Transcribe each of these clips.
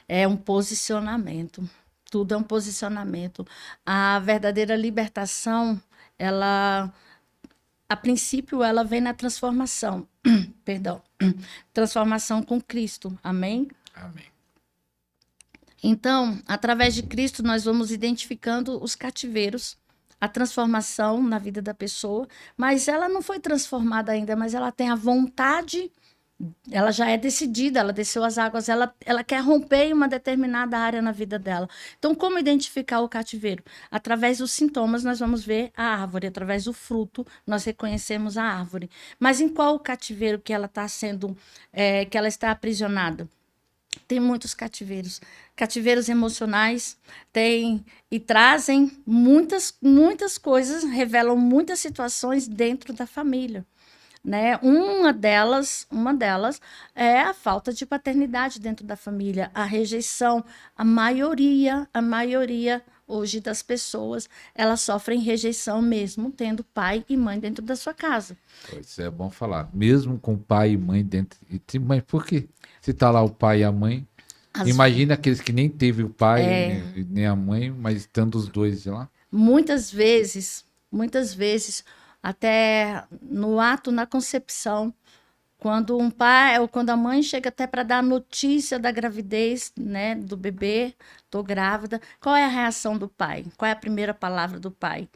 É um posicionamento. Tudo é um posicionamento. A verdadeira libertação, ela, a princípio, ela vem na transformação. Perdão. Transformação com Cristo. Amém? Amém. Então, através de Cristo, nós vamos identificando os cativeiros, a transformação na vida da pessoa, mas ela não foi transformada ainda, mas ela tem a vontade, ela já é decidida, ela desceu as águas, ela quer romper em uma determinada área na vida dela. Então, como identificar o cativeiro? Através dos sintomas, nós vamos ver a árvore, através do fruto, nós reconhecemos a árvore. Mas em qual cativeiro que ela está sendo, que ela está aprisionada? Tem muitos cativeiros, cativeiros emocionais, tem e trazem muitas coisas, revelam muitas situações dentro da família, né? Uma delas é a falta de paternidade dentro da família, a rejeição, a maioria hoje das pessoas, elas sofrem rejeição mesmo tendo pai e mãe dentro da sua casa. Isso é bom falar. Mesmo com pai e mãe dentro. Mas por quê? Se tá lá o pai e a mãe. As, Imagina aqueles que nem teve o pai nem a mãe, mas estando os dois lá. muitas vezes, até no ato, na concepção, quando um pai ou quando a mãe chega até para dar notícia da gravidez, né, do bebê, tô grávida, qual é a reação do pai? Qual é a primeira palavra do pai,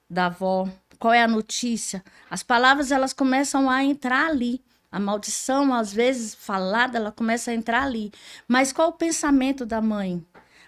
da avó? Qual é a notícia? As palavras elas começam a entrar ali. A maldição, às vezes falada, ela começa a entrar ali. Mas qual o pensamento da mãe?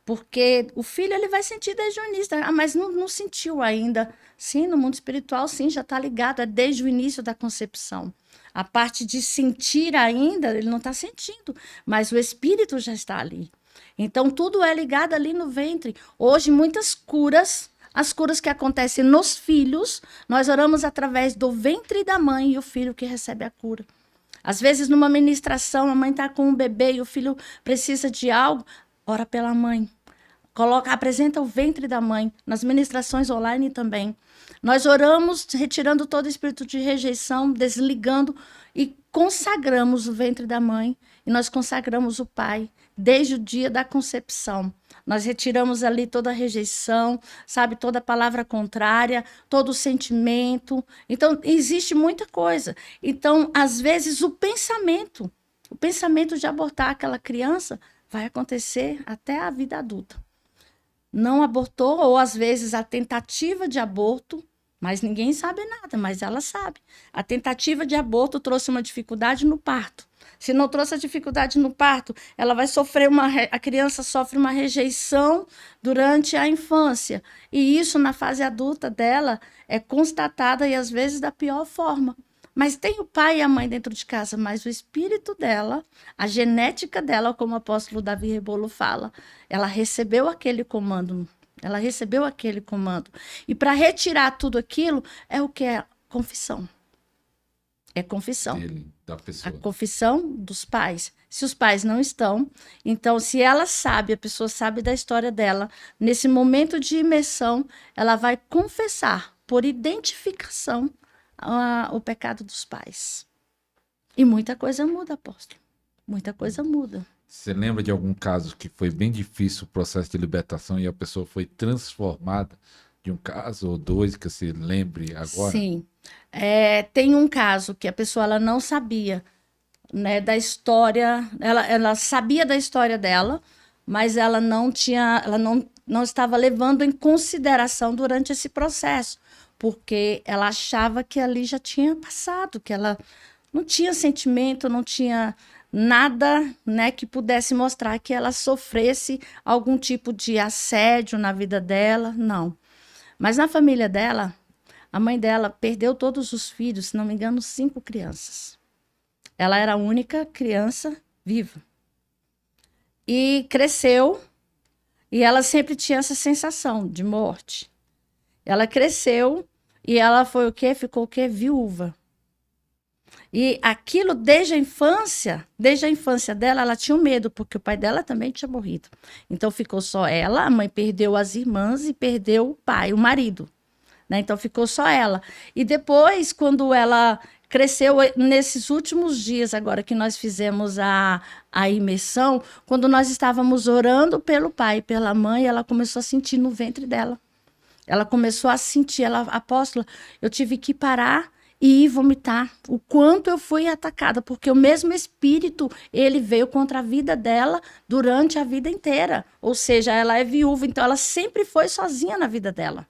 Porque o filho ele vai sentir desde o início, mas não sentiu ainda. Sim, no mundo espiritual, sim, já está ligado, é desde o início da concepção. A parte de sentir ainda, ele não está sentindo, mas o espírito já está ali. Então, tudo é ligado ali no ventre. Hoje, muitas curas, as curas que acontecem nos filhos, nós oramos através do ventre da mãe e o filho que recebe a cura. Às vezes, numa ministração, a mãe está com um bebê e o filho precisa de algo, ora pela mãe. Apresenta o ventre da mãe, nas ministrações online também. Nós oramos, retirando todo espírito de rejeição, desligando e consagramos o ventre da mãe. E nós consagramos o pai, desde o dia da concepção. Nós retiramos ali toda a rejeição, sabe, toda palavra contrária, todo o sentimento. Então, existe muita coisa. Então, às vezes, o pensamento de abortar aquela criança vai acontecer até a vida adulta. Não abortou, ou às vezes a tentativa de aborto, mas ninguém sabe nada, mas ela sabe. A tentativa de aborto trouxe uma dificuldade no parto. Se não trouxe a dificuldade no parto, ela vai sofrer a criança sofre uma rejeição durante a infância. E isso na fase adulta dela é constatada e às vezes da pior forma. Mas tem o pai e a mãe dentro de casa, mas o espírito dela, a genética dela, como o apóstolo Davi Rebolo fala, ela recebeu aquele comando. Ela recebeu aquele comando. E para retirar tudo aquilo, é o que é confissão. É confissão. Da A pessoa. confissão dos pais. Se os pais não estão, então, se ela sabe, a pessoa sabe da história dela, nesse momento de imersão, ela vai confessar, por identificação, o pecado dos pais. E muita coisa muda, apóstolo. Muita coisa muda. Você lembra de algum caso que foi bem difícil o processo de libertação e a pessoa foi transformada? De um caso ou dois que você lembre agora? Sim. Tem um caso que a pessoa ela não sabia, né, da história. Ela sabia da história dela, mas ela não estava levando em consideração durante esse processo, porque ela achava que ali já tinha passado, que ela não tinha sentimento, não tinha nada, né, que pudesse mostrar que ela sofresse algum tipo de assédio na vida dela, não. Mas na família dela, a mãe dela perdeu todos os filhos, se não me engano, 5 crianças. Ela era a única criança viva. E cresceu, e ela sempre tinha essa sensação de morte. Ela cresceu e ela foi o quê? Ficou o quê? Viúva. E aquilo desde a infância dela, ela tinha um medo, porque o pai dela também tinha morrido. Então ficou só ela, a mãe perdeu as irmãs e perdeu o pai, o marido. Né? Então ficou só ela. E depois, quando ela cresceu nesses últimos dias, agora que nós fizemos a imersão, quando nós estávamos orando pelo pai e pela mãe, ela começou a sentir no ventre dela. Ela começou a sentir, apóstola, eu tive que parar e ir vomitar. O quanto eu fui atacada, porque o mesmo espírito, ele veio contra a vida dela durante a vida inteira. Ou seja, ela é viúva, então ela sempre foi sozinha na vida dela.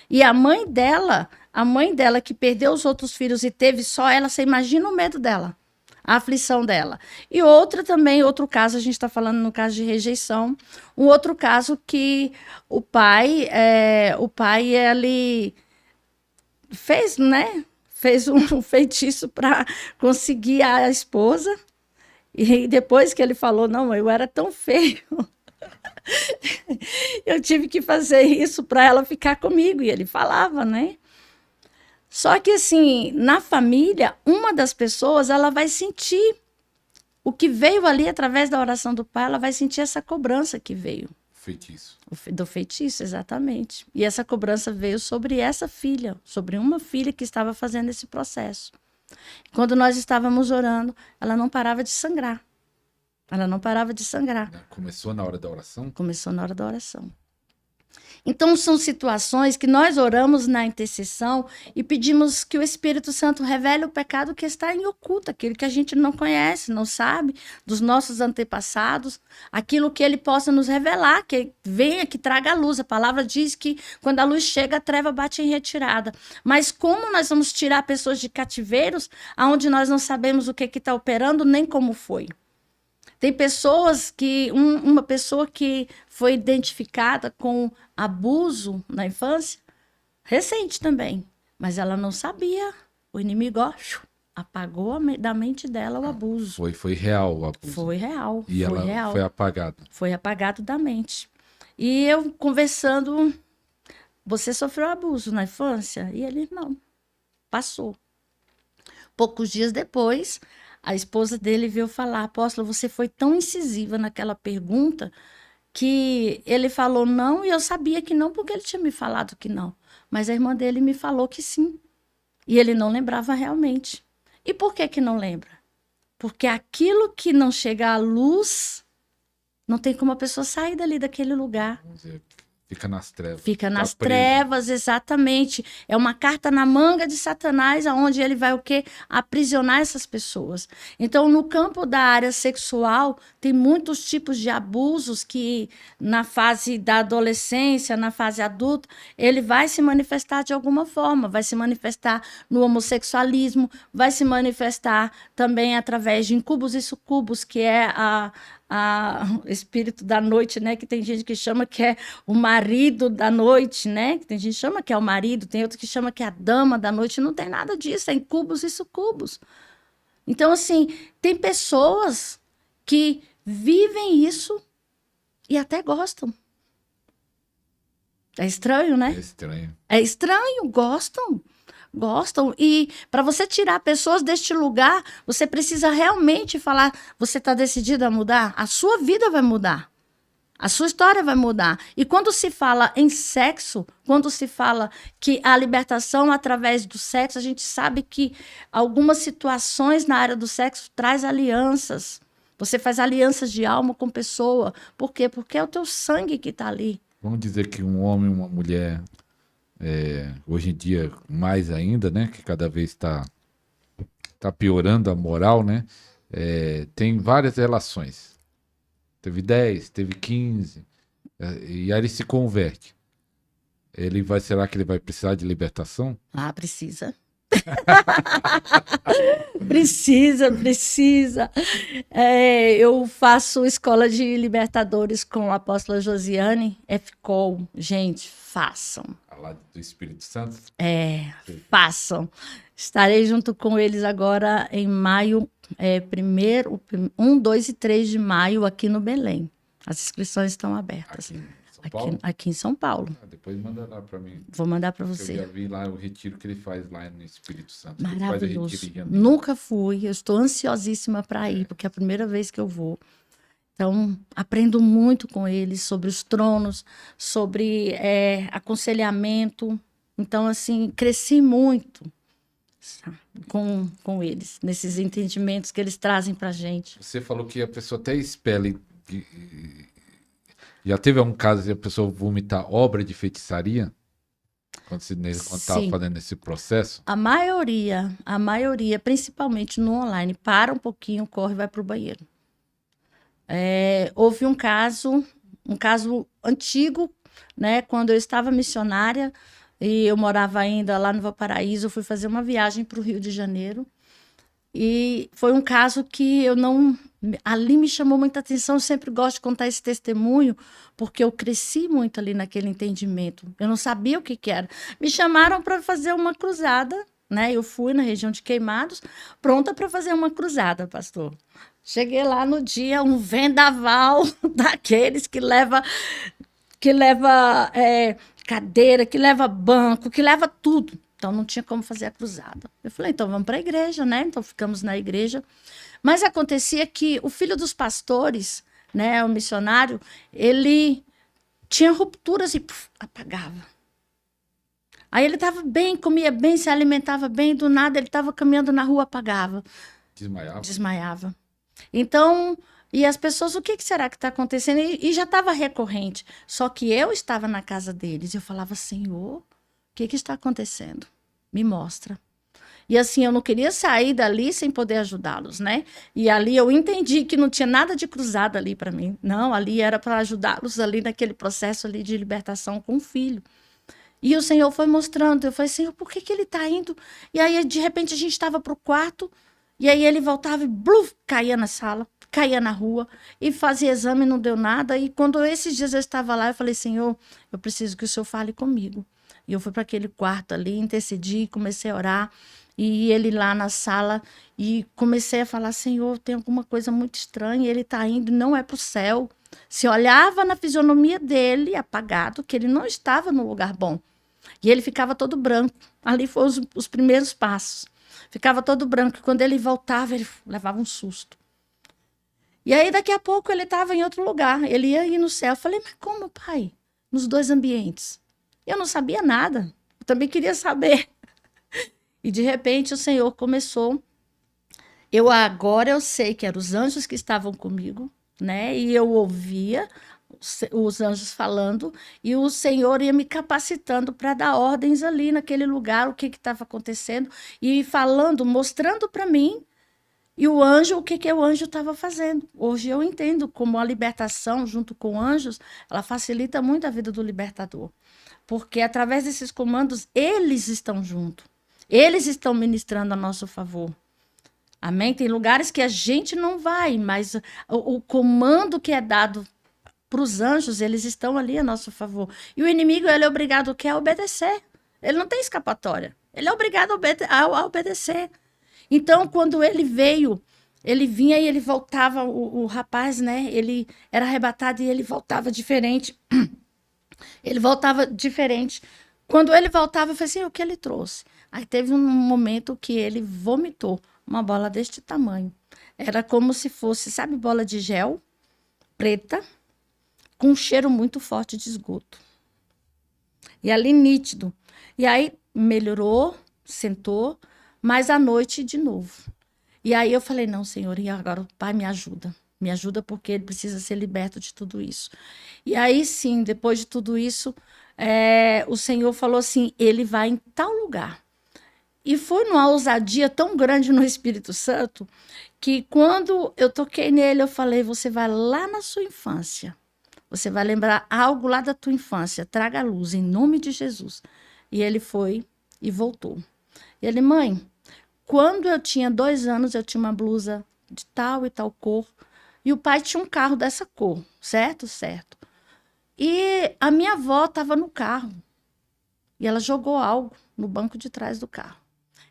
E a mãe dela que perdeu os outros filhos e teve só ela, você imagina o medo dela, a aflição dela. E outro caso, a gente está falando no caso de rejeição, um outro caso que o pai, ele fez, né? Fez um feitiço para conseguir a esposa. E depois que ele falou, não, eu era tão feio, eu tive que fazer isso para ela ficar comigo. E ele falava, né? Só que, assim, na família, uma das pessoas, ela vai sentir o que veio ali através da oração do pai, ela vai sentir essa cobrança que veio. Feitiço. Do feitiço, exatamente. E essa cobrança veio sobre essa filha, sobre uma filha que estava fazendo esse processo. Quando nós estávamos orando, ela não parava de sangrar. Ela não parava de sangrar. Começou na hora da oração? Começou na hora da oração. Então, são situações que nós oramos na intercessão e pedimos que o Espírito Santo revele o pecado que está em oculto, aquele que a gente não conhece, não sabe, dos nossos antepassados, aquilo que ele possa nos revelar, que venha, que traga a luz. A palavra diz que quando a luz chega, a treva bate em retirada. Mas como nós vamos tirar pessoas de cativeiros, onde nós não sabemos o que está operando, nem como foi? Tem pessoas que, uma pessoa que foi identificada com abuso na infância, recente também, mas ela não sabia, o inimigo apagou da mente dela o abuso. Foi real o abuso. Foi real. E foi ela real. foi apagada. Foi apagado da mente. E eu conversando, você sofreu abuso na infância? E ele, não, passou. Poucos dias depois, a esposa dele veio falar, apóstolo, você foi tão incisiva naquela pergunta que ele falou não e eu sabia que não porque ele tinha me falado que não. Mas a irmã dele me falou que sim. E ele não lembrava realmente. E por que não lembra? Porque aquilo que não chega à luz, não tem como a pessoa sair dali daquele lugar. Vamos dizer, fica nas trevas. Fica nas trevas, exatamente. É uma carta na manga de Satanás, aonde ele vai o quê? Aprisionar essas pessoas. Então, no campo da área sexual, tem muitos tipos de abusos que, na fase da adolescência, na fase adulta, ele vai se manifestar de alguma forma. Vai se manifestar no homossexualismo, vai se manifestar também através de incubos e sucubos, que é o espírito da noite, né? Que tem gente que chama que é o marido da noite, né? Que tem gente que chama que é o marido, tem outro que chama que é a dama da noite. Não tem nada disso, é incubos e sucubos. Então, assim, tem pessoas que vivem isso e até gostam. É estranho, né? É estranho. É estranho, gostam. E para você tirar pessoas deste lugar, você precisa realmente falar, você está decidido a mudar? A sua vida vai mudar. A sua história vai mudar. E quando se fala em sexo, quando se fala que a libertação através do sexo, a gente sabe que algumas situações na área do sexo traz alianças. Você faz alianças de alma com pessoa. Por quê? Porque é o teu sangue que está ali. Vamos dizer que um homem e uma mulher... hoje em dia, mais ainda, né? Que cada vez está piorando a moral, né? Tem várias relações. Teve 10, teve 15. E aí ele se converte. Será que ele vai precisar de libertação? Ah, precisa. Precisa. Eu faço escola de libertadores com a apóstola Josiane, FCOL. Gente, façam. Lá do Espírito Santo? Façam. Estarei junto com eles agora em maio, 1, 2 e 3 de maio, aqui no Belém. As inscrições estão abertas. Aqui em São Paulo. Depois manda lá para mim. Vou mandar para você. Eu já vi lá o retiro que ele faz lá no Espírito Santo. Maravilhoso. Nunca fui. Eu estou ansiosíssima para ir, porque é a primeira vez que eu vou. Então, aprendo muito com eles sobre os tronos, sobre aconselhamento. Então, assim, cresci muito. com eles, nesses entendimentos que eles trazem para a gente. Você falou que a pessoa até espelha. Já teve algum caso de a pessoa vomitar obra de feitiçaria? Quando estava Sim. fazendo esse processo? A maioria, principalmente no online, para um pouquinho, corre e vai para o banheiro. Houve um caso antigo, né, quando eu estava missionária e eu morava ainda lá no Valparaíso, eu fui fazer uma viagem para o Rio de Janeiro e foi um caso que ali me chamou muita atenção. Eu sempre gosto de contar esse testemunho porque eu cresci muito ali naquele entendimento. Eu não sabia o que era. Me chamaram para fazer uma cruzada, né? Eu fui na região de Queimados, pronta para fazer uma cruzada, pastor. Cheguei lá no dia, um vendaval daqueles que leva cadeira, que leva banco, que leva tudo. Então não tinha como fazer a cruzada. Eu falei, então vamos para a igreja, né? Então ficamos na igreja. Mas acontecia que o filho dos pastores, né, o missionário, ele tinha rupturas e apagava. Aí ele estava bem, comia bem, se alimentava bem, do nada ele estava caminhando na rua, apagava. Desmaiava. Então, e as pessoas, o que será que está acontecendo? E já estava recorrente. Só que eu estava na casa deles e eu falava, Senhor, o que está acontecendo? Me mostra. E assim, eu não queria sair dali sem poder ajudá-los, né? E ali eu entendi que não tinha nada de cruzada ali para mim. Não, ali era para ajudá-los ali naquele processo ali de libertação com o filho. E o Senhor foi mostrando. Eu falei, Senhor, por que ele está indo? E aí, de repente, a gente estava para o quarto. E aí ele voltava e bluf, caía na sala, caía na rua. E fazia exame, não deu nada. E quando esses dias eu estava lá, eu falei, Senhor, eu preciso que o Senhor fale comigo. E eu fui para aquele quarto ali, intercedi, comecei a orar. E ele lá na sala, e comecei a falar, Senhor, tem alguma coisa muito estranha, ele está indo, não é para o céu. Se olhava na fisionomia dele, apagado, que ele não estava no lugar bom. E ele ficava todo branco. Ali foram os primeiros passos. Ficava todo branco, e quando ele voltava, ele levava um susto. E aí, daqui a pouco, ele estava em outro lugar, ele ia ir no céu. Eu falei, mas como, pai? Nos dois ambientes. Eu não sabia nada, eu também queria saber. E de repente o Senhor começou. Agora eu sei que eram os anjos que estavam comigo, né? E eu ouvia os anjos falando, e o Senhor ia me capacitando para dar ordens ali naquele lugar, o que estava acontecendo, e falando, mostrando para mim, e o anjo, o que o anjo estava fazendo. Hoje eu entendo como a libertação, junto com anjos, ela facilita muito a vida do libertador. Porque através desses comandos, eles estão juntos. Eles estão ministrando a nosso favor. Amém? Tem lugares que a gente não vai, mas o comando que é dado para os anjos, eles estão ali a nosso favor. E o inimigo, ele é obrigado a obedecer. Ele não tem escapatória. Ele é obrigado a obedecer. Então, quando ele veio, ele vinha e ele voltava, o rapaz, né? Ele era arrebatado e ele voltava diferente. Ele voltava diferente. Quando ele voltava, eu falei assim, o que ele trouxe? Aí teve um momento que ele vomitou uma bola deste tamanho. Era como se fosse, sabe, bola de gel preta, com um cheiro muito forte de esgoto. E ali nítido. E aí melhorou, sentou, mas à noite de novo. E aí eu falei, não, Senhor, e agora o Pai me ajuda. Me ajuda porque ele precisa ser liberto de tudo isso. E aí sim, depois de tudo isso, o Senhor falou assim, ele vai em tal lugar. E foi numa ousadia tão grande no Espírito Santo, que quando eu toquei nele, eu falei, você vai lá na sua infância. Você vai lembrar algo lá da tua infância. Traga a luz, em nome de Jesus. E ele foi e voltou. E ele, mãe, quando eu tinha 2 anos, eu tinha uma blusa de tal e tal cor. E o pai tinha um carro dessa cor, certo? Certo. E a minha avó estava no carro. E ela jogou algo no banco de trás do carro.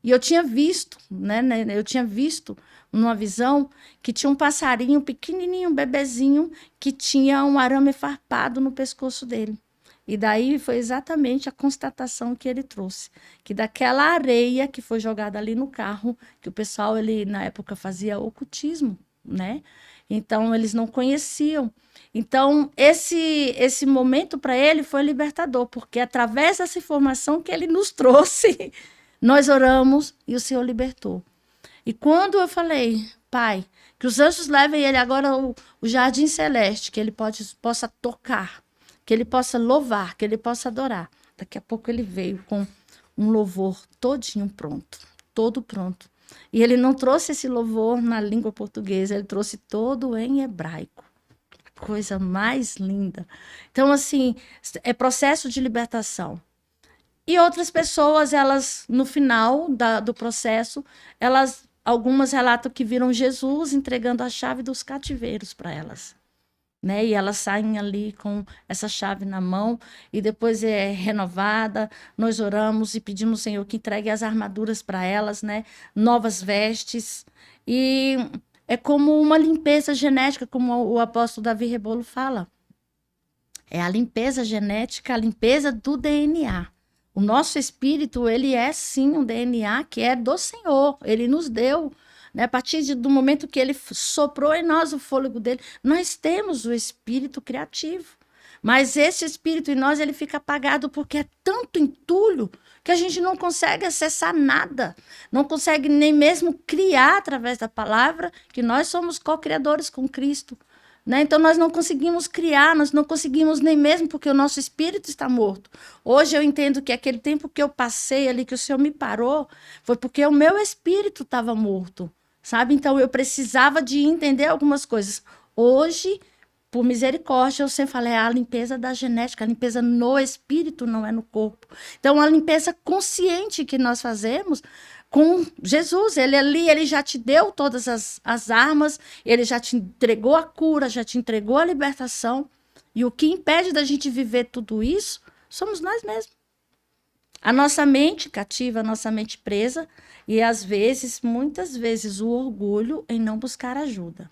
E eu tinha visto, né? Eu tinha visto numa visão que tinha um passarinho pequenininho, um bebezinho, que tinha um arame farpado no pescoço dele. E daí foi exatamente a constatação que ele trouxe, que daquela areia que foi jogada ali no carro, que o pessoal, ele na época fazia ocultismo, né? Então eles não conheciam. Então esse momento para ele foi libertador, porque através dessa informação que ele nos trouxe, Nós oramos e o Senhor libertou. E quando eu falei, Pai, que os anjos levem ele agora ao jardim celeste, que ele possa tocar, que ele possa louvar, que ele possa adorar. Daqui a pouco ele veio com um louvor todinho pronto, todo pronto. E ele não trouxe esse louvor na língua portuguesa, ele trouxe todo em hebraico. Coisa mais linda. Então, assim, é processo de libertação. E outras pessoas, elas, no final do processo, algumas relatam que viram Jesus entregando a chave dos cativeiros para elas. Né? E elas saem ali com essa chave na mão e depois é renovada. Nós oramos e pedimos ao Senhor que entregue as armaduras para elas, né? Novas vestes. E é como uma limpeza genética, como o apóstolo Davi Rebolo fala. É a limpeza genética, a limpeza do DNA. O nosso espírito, ele é sim um DNA que é do Senhor. Ele nos deu, né? A partir do momento que ele soprou em nós o fôlego dele, nós temos o espírito criativo. Mas esse espírito em nós, ele fica apagado porque é tanto entulho que a gente não consegue acessar nada. Não consegue nem mesmo criar através da palavra, que nós somos co-criadores com Cristo. Né? Então, nós não conseguimos criar, nós não conseguimos nem mesmo porque o nosso espírito está morto. Hoje eu entendo que aquele tempo que eu passei ali, que o Senhor me parou, foi porque o meu espírito estava morto, sabe? Então, eu precisava de entender algumas coisas. Hoje, por misericórdia, eu sempre falei, a limpeza da genética, a limpeza no espírito, não é no corpo. Então, a limpeza consciente que nós fazemos com Jesus, ele ali, ele já te deu todas as armas, ele já te entregou a cura, já te entregou a libertação, e o que impede da gente viver tudo isso somos nós mesmos. A nossa mente cativa, a nossa mente presa, e às vezes, muitas vezes, o orgulho em não buscar ajuda.